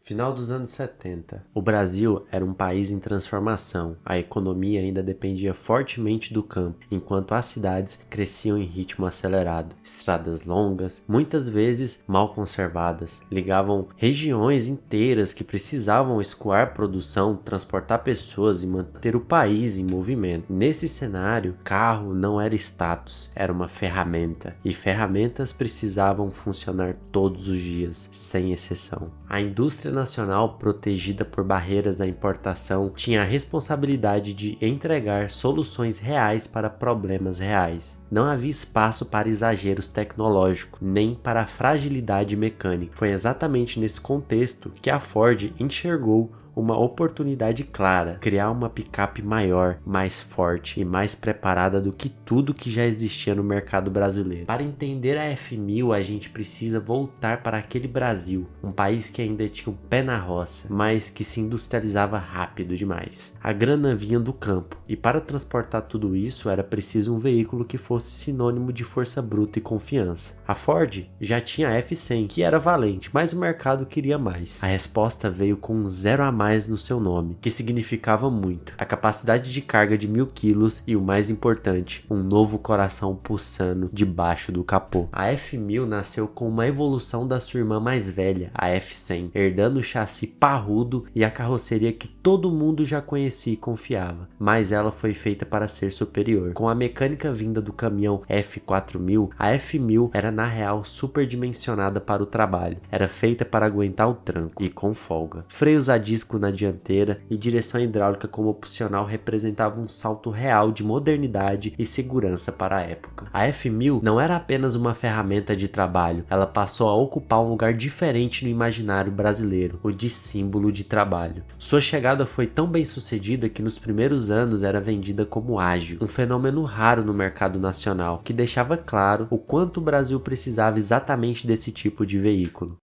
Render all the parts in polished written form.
Final dos anos 70. O Brasil era um país em transformação. A economia ainda dependia fortemente do campo, enquanto as cidades cresciam em ritmo acelerado. Estradas longas, muitas vezes mal conservadas, ligavam regiões inteiras que precisavam escoar produção, transportar pessoas e manter o país em movimento. Nesse cenário, carro não era status, era uma ferramenta, e ferramentas precisavam funcionar todos os dias, sem exceção. A indústria nacional, protegida por barreiras à importação, tinha a responsabilidade de entregar soluções reais para problemas reais. Não havia espaço para exageros tecnológicos, nem para fragilidade mecânica. Foi exatamente nesse contexto que a Ford enxergou uma oportunidade clara: criar uma picape maior, mais forte e mais preparada do que tudo que já existia no mercado brasileiro. Para entender a F1000, a gente precisa voltar para aquele Brasil, um país que ainda tinha um pé na roça, mas que se industrializava rápido demais. A grana vinha do campo, e para transportar tudo isso era preciso um veículo que fosse sinônimo de força bruta e confiança. A Ford já tinha a F100, que era valente, mas o mercado queria mais. A resposta veio com um zero a mais no seu nome, que significava muito: a capacidade de carga de 1000 quilos e, o mais importante, um novo coração pulsando debaixo do capô. A F1000 nasceu com uma evolução da sua irmã mais velha, a F100, herdando o chassi parrudo e a carroceria que todo mundo já conhecia e confiava, mas ela foi feita para ser superior. Com a mecânica vinda do caminhão F4000, a F1000 era na real superdimensionada para o trabalho, era feita para aguentar o tranco e com folga. Freios a disco na dianteira e direção hidráulica como opcional representava um salto real de modernidade e segurança para a época. A F1000 não era apenas uma ferramenta de trabalho, ela passou a ocupar um lugar diferente no imaginário brasileiro, o de símbolo de trabalho. Sua chegada foi tão bem sucedida que nos primeiros anos era vendida como ágil, um fenômeno raro no mercado nacional, que deixava claro o quanto o Brasil precisava exatamente desse tipo de veículo.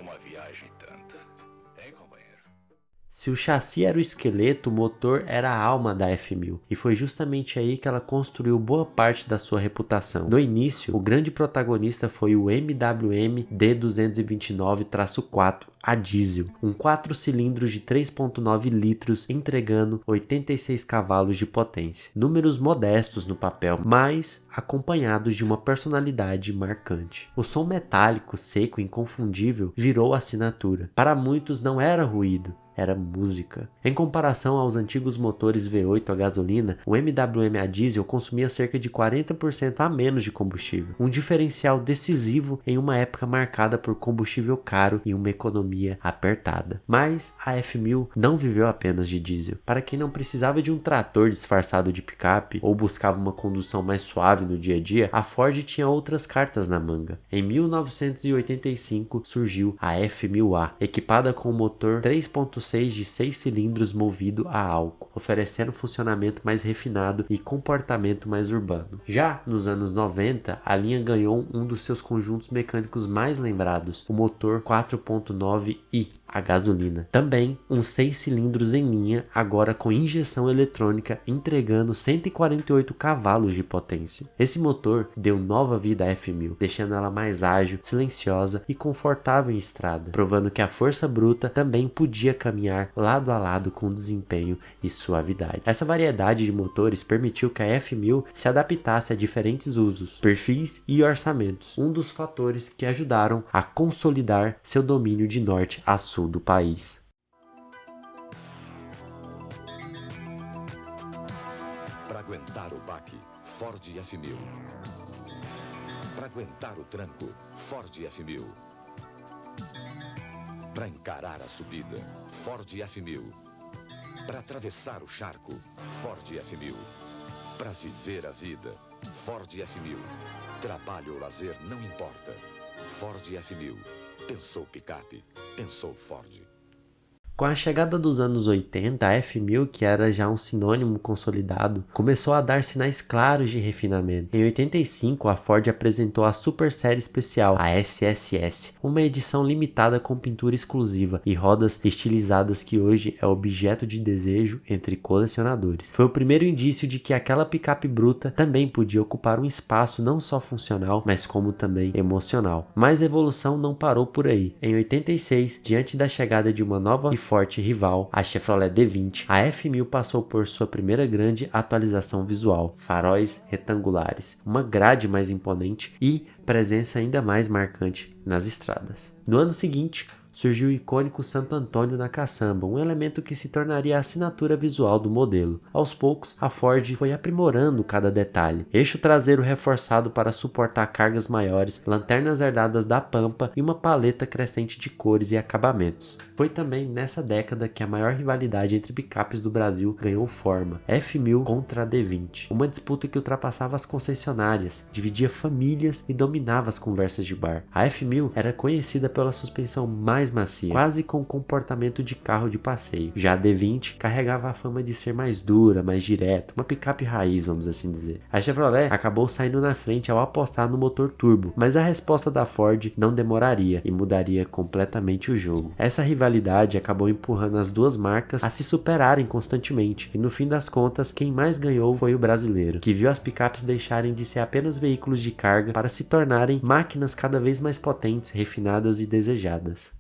Uma viagem tanto, hein, companheiro? Se o chassi era o esqueleto, o motor era a alma da F1000, e foi justamente aí que ela construiu boa parte da sua reputação. No início, o grande protagonista foi o MWM D229-4 a diesel, um 4 cilindros de 3.9 litros entregando 86 cavalos de potência. Números modestos no papel, mas acompanhados de uma personalidade marcante. O som metálico, seco e inconfundível virou assinatura. Para muitos não era ruído, era música. Em comparação aos antigos motores V8 a gasolina, o MWM a diesel consumia cerca de 40% a menos de combustível, um diferencial decisivo em uma época marcada por combustível caro e uma economia apertada. Mas a F1000 não viveu apenas de diesel. Para quem não precisava de um trator disfarçado de picape ou buscava uma condução mais suave no dia a dia, a Ford tinha outras cartas na manga. Em 1985 surgiu a F1000A, equipada com um motor 3.6 de 6 cilindros movido a álcool, oferecendo funcionamento mais refinado e comportamento mais urbano. Já nos anos 90, a linha ganhou um dos seus conjuntos mecânicos mais lembrados, o motor 4.9i a gasolina. Também um 6 cilindros em linha, agora com injeção eletrônica, entregando 148 cavalos de potência. Esse motor deu nova vida à F1000, deixando ela mais ágil, silenciosa e confortável em estrada, provando que a força bruta também podia caminhar lado a lado com desempenho e suavidade. Essa variedade de motores permitiu que a F1000 se adaptasse a diferentes usos, perfis e orçamentos, um dos fatores que ajudaram a consolidar seu domínio de norte a sul do país. Para aguentar o baque, Ford F1000. Para aguentar o tranco, Ford F1000. Para encarar a subida, Ford F1000. Para atravessar o charco, Ford F1000. Para viver a vida, Ford F1000. Trabalho ou lazer não importa. Ford F1000. Pensou picape, pensou Ford. Com a chegada dos anos 80, a F1000, que era já um sinônimo consolidado, começou a dar sinais claros de refinamento. Em 85, a Ford apresentou a Super Série Especial, a SSS, uma edição limitada com pintura exclusiva e rodas estilizadas que hoje é objeto de desejo entre colecionadores. Foi o primeiro indício de que aquela picape bruta também podia ocupar um espaço não só funcional, mas como também emocional. Mas a evolução não parou por aí. Em 86, diante da chegada de uma nova e forte rival, a Chevrolet D20, a F1000 passou por sua primeira grande atualização visual, faróis retangulares, uma grade mais imponente e presença ainda mais marcante nas estradas. No ano seguinte, surgiu o icônico Santo Antônio na caçamba, um elemento que se tornaria a assinatura visual do modelo. Aos poucos, a Ford foi aprimorando cada detalhe. Eixo traseiro reforçado para suportar cargas maiores, lanternas herdadas da Pampa e uma paleta crescente de cores e acabamentos. Foi também nessa década que a maior rivalidade entre picapes do Brasil ganhou forma, F1000 contra a D20, uma disputa que ultrapassava as concessionárias, dividia famílias e dominava as conversas de bar. A F1000 era conhecida pela suspensão mais macia, quase com comportamento de carro de passeio. Já a D20 carregava a fama de ser mais dura, mais direta, uma picape raiz, vamos assim dizer. A Chevrolet acabou saindo na frente ao apostar no motor turbo, mas a resposta da Ford não demoraria e mudaria completamente o jogo. Essa rivalidade acabou empurrando as duas marcas a se superarem constantemente, e no fim das contas, quem mais ganhou foi o brasileiro, que viu as picapes deixarem de ser apenas veículos de carga para se tornarem máquinas cada vez mais potentes, refinadas e desejadas.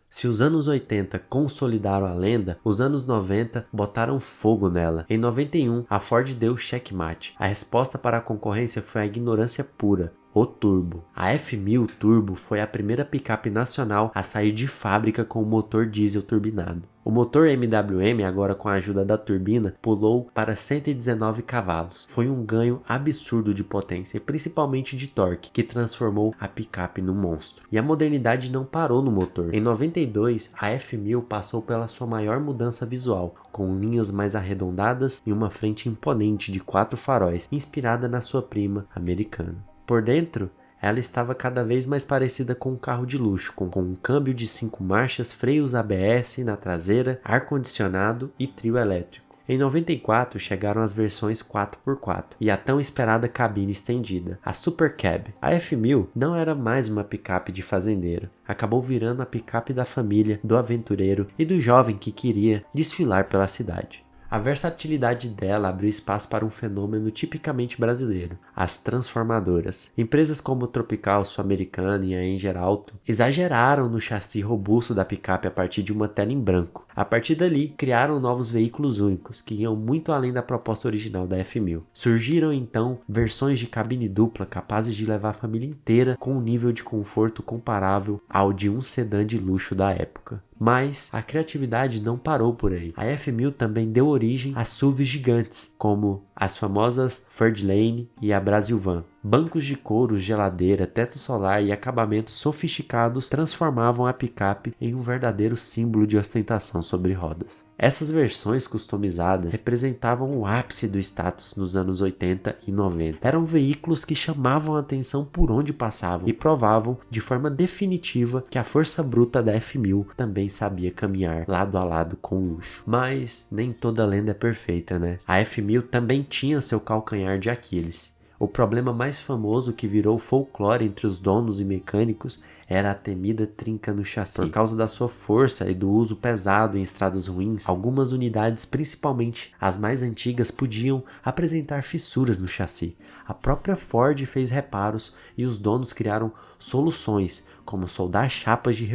Se os anos 80 consolidaram a lenda, os anos 90 botaram fogo nela. Em 91, a Ford deu checkmate. A resposta para a concorrência foi a ignorância pura. O turbo. A F1000 Turbo foi a primeira picape nacional a sair de fábrica com o motor diesel turbinado. O motor MWM, agora com a ajuda da turbina, pulou para 119 cavalos. Foi um ganho absurdo de potência e principalmente de torque, que transformou a picape num monstro. E a modernidade não parou no motor. Em 92, a F1000 passou pela sua maior mudança visual, com linhas mais arredondadas e uma frente imponente de 4 faróis, inspirada na sua prima americana. Por dentro, ela estava cada vez mais parecida com um carro de luxo, com um câmbio de 5 marchas, freios ABS na traseira, ar-condicionado e trio elétrico. Em 94 chegaram as versões 4x4 e a tão esperada cabine estendida, a Super Cab. A F1000 não era mais uma picape de fazendeiro, acabou virando a picape da família, do aventureiro e do jovem que queria desfilar pela cidade. A versatilidade dela abriu espaço para um fenômeno tipicamente brasileiro, as transformadoras. Empresas como a Tropical, Sul-Americana e a Enger Auto exageraram no chassi robusto da picape a partir de uma tela em branco. A partir dali, criaram novos veículos únicos, que iam muito além da proposta original da F1000. Surgiram então versões de cabine dupla capazes de levar a família inteira com um nível de conforto comparável ao de um sedã de luxo da época. Mas a criatividade não parou por aí. A F1000 também deu origem a SUVs gigantes, como as famosas Third Lane e a Brasil Van. Bancos de couro, geladeira, teto solar e acabamentos sofisticados transformavam a picape em um verdadeiro símbolo de ostentação sobre rodas. Essas versões customizadas representavam o ápice do status nos anos 80 e 90. Eram veículos que chamavam a atenção por onde passavam e provavam de forma definitiva que a força bruta da F1000 também sabia caminhar lado a lado com o luxo. Mas nem toda lenda é perfeita, né? A F1000 também tinha seu calcanhar de Aquiles. O problema mais famoso que virou folclore entre os donos e mecânicos era a temida trinca no chassi. Por causa da sua força e do uso pesado em estradas ruins, algumas unidades, principalmente as mais antigas, podiam apresentar fissuras no chassi. A própria Ford fez reparos e os donos criaram soluções, como soldar as chapas de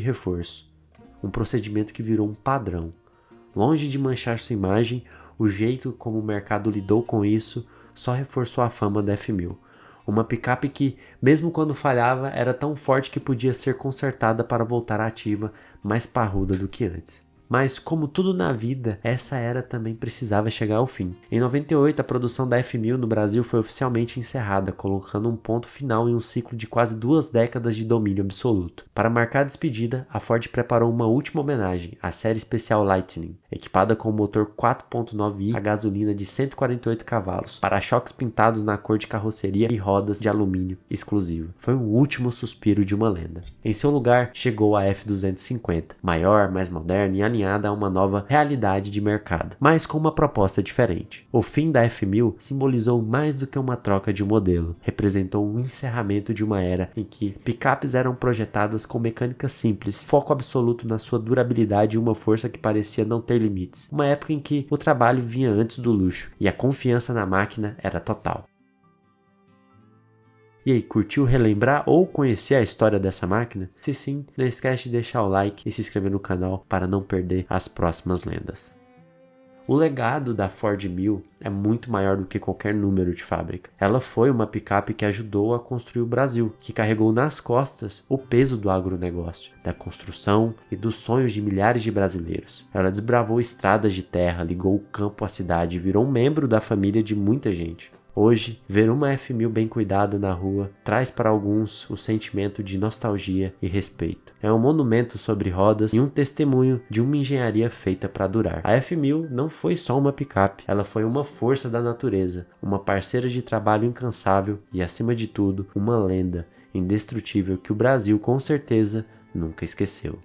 reforço, um procedimento que virou um padrão. Longe de manchar sua imagem, o jeito como o mercado lidou com isso só reforçou a fama da F1000. Uma picape que, mesmo quando falhava, era tão forte que podia ser consertada para voltar ativa, mais parruda do que antes. Mas, como tudo na vida, essa era também precisava chegar ao fim. Em 98, a produção da F1000 no Brasil foi oficialmente encerrada, colocando um ponto final em um ciclo de quase 2 décadas de domínio absoluto. Para marcar a despedida, a Ford preparou uma última homenagem, a série especial Lightning, equipada com um motor 4.9i a gasolina de 148 cavalos, para-choques pintados na cor de carroceria e rodas de alumínio exclusivo. Foi o último suspiro de uma lenda. Em seu lugar, chegou a F250, maior, mais moderna e alinhada a uma nova realidade de mercado, mas com uma proposta diferente. O fim da F1000 simbolizou mais do que uma troca de modelo, representou um encerramento de uma era em que picapes eram projetadas com mecânica simples, foco absoluto na sua durabilidade e uma força que parecia não ter limites. Uma época em que o trabalho vinha antes do luxo e a confiança na máquina era total. E aí, curtiu relembrar ou conhecer a história dessa máquina? Se sim, não esquece de deixar o like e se inscrever no canal para não perder as próximas lendas. O legado da Ford 1000 é muito maior do que qualquer número de fábrica. Ela foi uma picape que ajudou a construir o Brasil, que carregou nas costas o peso do agronegócio, da construção e dos sonhos de milhares de brasileiros. Ela desbravou estradas de terra, ligou o campo à cidade e virou um membro da família de muita gente. Hoje, ver uma F1000 bem cuidada na rua traz para alguns o sentimento de nostalgia e respeito. É um monumento sobre rodas e um testemunho de uma engenharia feita para durar. A F1000 não foi só uma picape, ela foi uma força da natureza, uma parceira de trabalho incansável e, acima de tudo, uma lenda indestrutível que o Brasil com certeza nunca esqueceu.